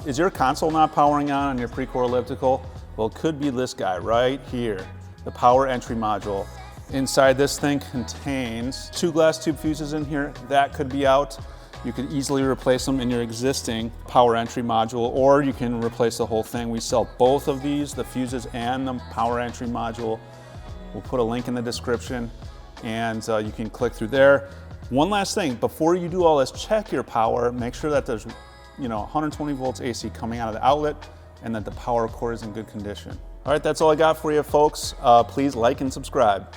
Is your console not powering on your Precor Elliptical? Well, it could be this guy right here, the power entry module. Inside this thing contains 2 glass tube fuses in here. That could be out. You could easily replace them in your existing power entry module, or you can replace the whole thing. We sell both of these, the fuses and the power entry module. We'll put a link in the description, and you can click through there. One last thing, before you do all this, check your power. Make sure that there's 120 volts AC coming out of the outlet and that the power cord is in good condition. All right, that's all I got for you, folks. Please like and subscribe.